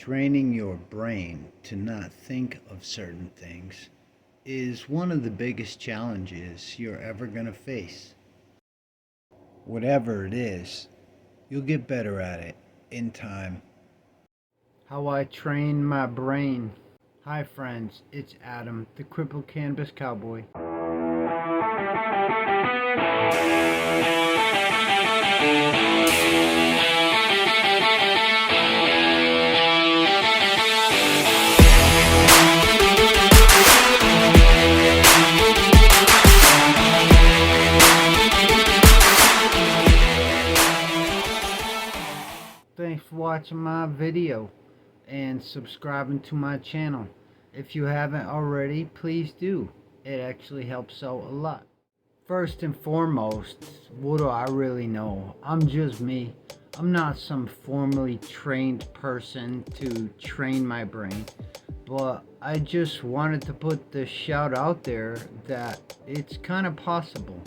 Training your brain to not think of certain things is one of the biggest challenges you're ever going to face. Whatever it is, you'll get better at it in time. How I train my brain. Hi, friends, it's Adam, the crippled cannabis cowboy. Thanks for watching my video and subscribing to my channel. If you haven't already, please do. It actually helps out a lot. First and foremost, what do I really know? I'm just me. I'm not some formally trained person to train my brain, but I just wanted to put the shout out there that it's kind of possible.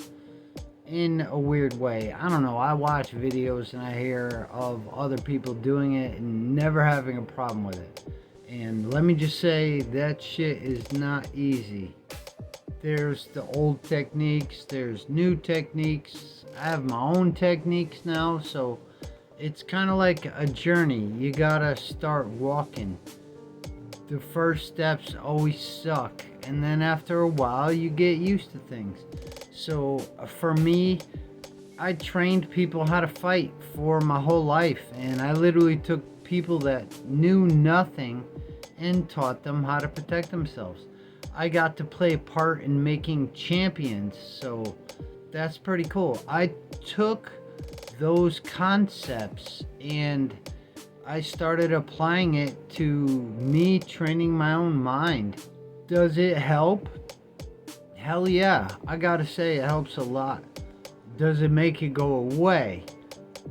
In a weird way. I don't know, I watch videos and I hear of other people doing it and never having a problem with it. And let me just say, that shit is not easy. There's the old techniques, there's new techniques. I have my own techniques now, so it's kind of like a journey. You gotta start walking. The first steps always suck, and then after a while you get used to things. So for me, I trained people how to fight for my whole life, and I literally took people that knew nothing and taught them how to protect themselves. I got to play a part in making champions, so that's pretty cool. I took those concepts and I started applying it to me training my own mind. Does it help? Hell yeah, I gotta say it helps a lot. Does it make it go away?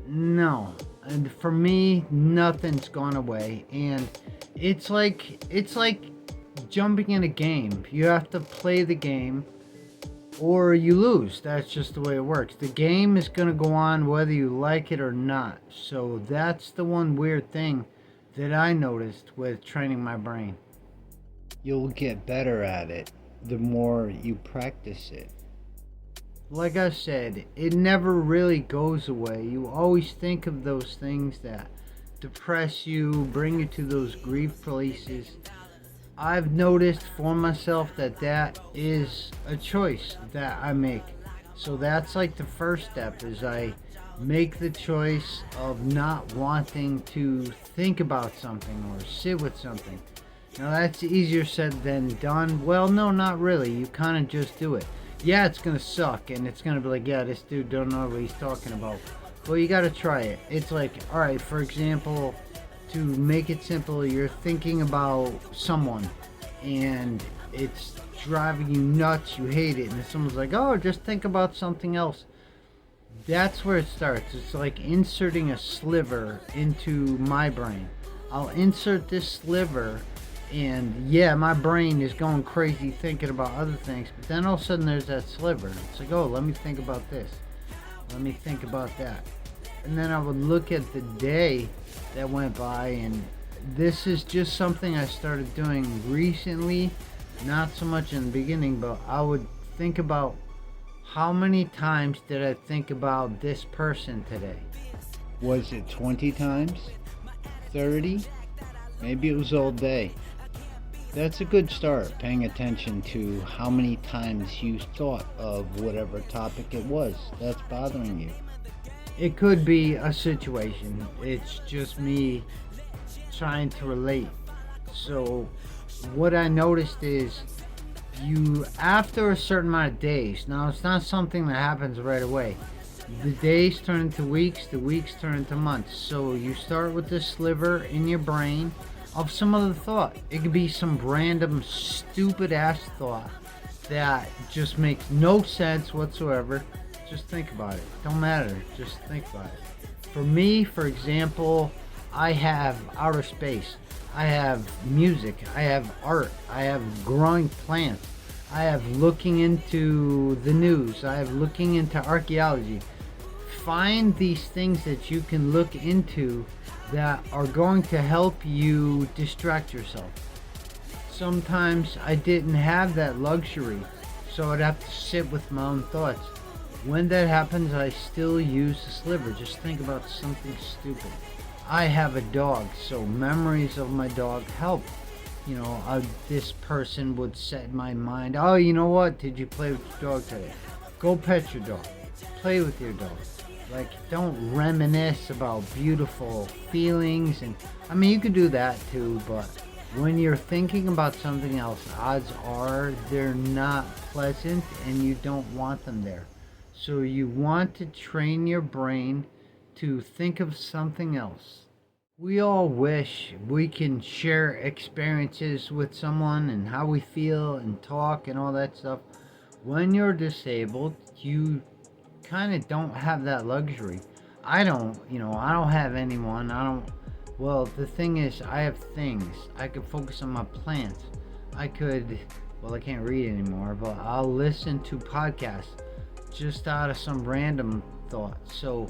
No. And for me, nothing's gone away. And it's like jumping in a game. You have to play the game or you lose. That's just the way it works. The game is gonna go on whether you like it or not. So that's the one weird thing that I noticed with training my brain. You'll get better at it the more you practice it. Like I said, it never really goes away. You always think of those things that depress you, bring you to those grief places. I've noticed for myself that that is a choice that I make. So that's like the first step, is I make the choice of not wanting to think about something or sit with something. Now that's easier said than done. Well, no, not really. You kind of just do it. Yeah, it's gonna suck and it's gonna be like, yeah, this dude don't know what he's talking about. Well, you gotta try it. It's like, alright, for example, to make it simple, you're thinking about someone and it's driving you nuts, you hate it, and then someone's like, oh, just think about something else. That's where it starts. It's like inserting a sliver into my brain. I'll insert this sliver and yeah, my brain is going crazy thinking about other things, but then all of a sudden there's that sliver. It's like, oh, let me think about this. Let me think about that. And then I would look at the day that went by, and this is just something I started doing recently, not so much in the beginning, but I would think about how many times did I think about this person today? Was it 20 times? 30? Maybe it was all day. That's a good start, paying attention to how many times you thought of whatever topic it was that's bothering you. It could be a situation. It's just me trying to relate. So what I noticed is, you, after a certain amount of days, now it's not something that happens right away. The days turn into weeks, the weeks turn into months. So you start with this sliver in your brain of some other thought. It could be some random stupid ass thought that just makes no sense whatsoever. Just think about it. Don't matter. Just think about it. For me, for example, I have outer space. I have music. I have art. I have growing plants. I have looking into the news. I have looking into archaeology. find these things that you can look into that are going to help you distract yourself. Sometimes I didn't have that luxury, so I'd have to sit with my own thoughts. When that happens, I still use the sliver. Just think about something stupid. I have a dog, so memories of my dog help. This person would set in my mind, oh, you know what? Did you play with your dog today? Go pet your dog. Play with your dog. Like, don't reminisce about beautiful feelings. And I mean, you could do that too, but when you're thinking about something else, odds are they're not pleasant and you don't want them there. So you want to train your brain to think of something else. We all wish we can share experiences with someone and how we feel and talk and all that stuff. When you're disabled, you kind of don't have that luxury. I don't have anyone. Well, the thing is, I have things. I could focus on my plants. I can't read anymore, but I'll listen to podcasts just out of some random thought. So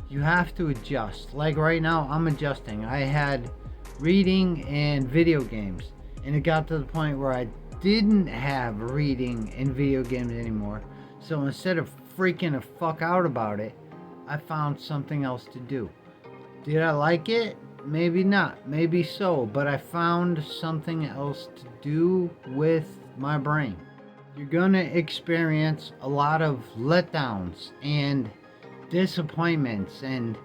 you have to adjust. Like right now, I'm adjusting. I had reading and video games, and it got to the point where I didn't have reading and video games anymore. So instead of freaking the fuck out about it, I found something else to do. Did I like it? Maybe not, maybe so, but I found something else to do with my brain. You're gonna experience a lot of letdowns and disappointments and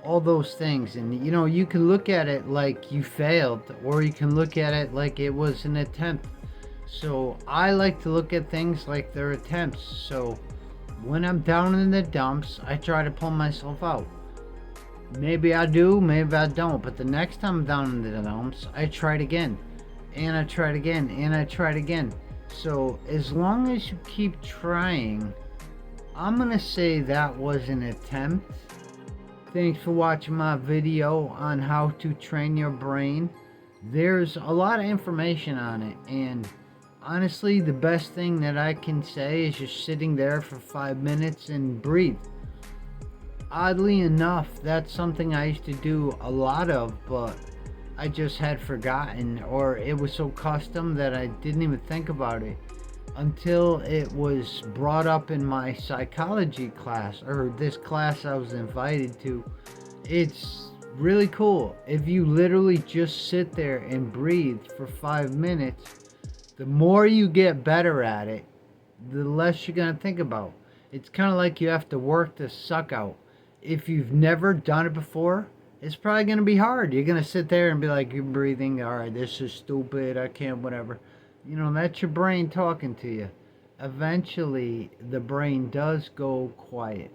all those things, and you can look at it like you failed, or you can look at it like it was an attempt. So I like to look at things like they're attempts. So when I'm down in the dumps, I try to pull myself out. Maybe I do, maybe I don't, but the next time I'm down in the dumps, I try it again, and I try it again, and I try it again. So as long as you keep trying, I'm gonna say that was an attempt. Thanks for watching my video on how to train your brain. There's a lot of information on it, and honestly, the best thing that I can say is just sitting there for 5 minutes and breathe. Oddly enough, that's something I used to do a lot of, but I just had forgotten, or it was so custom that I didn't even think about it until it was brought up in my psychology class, or this class I was invited to. It's really cool. If you literally just sit there and breathe for 5 minutes, the more you get better at it, the less you're going to think about. It's kind of like you have to work the suck out. If you've never done it before, it's probably going to be hard. You're going to sit there and be like, you're breathing, all right, this is stupid, I can't, whatever. That's your brain talking to you. Eventually, the brain does go quiet.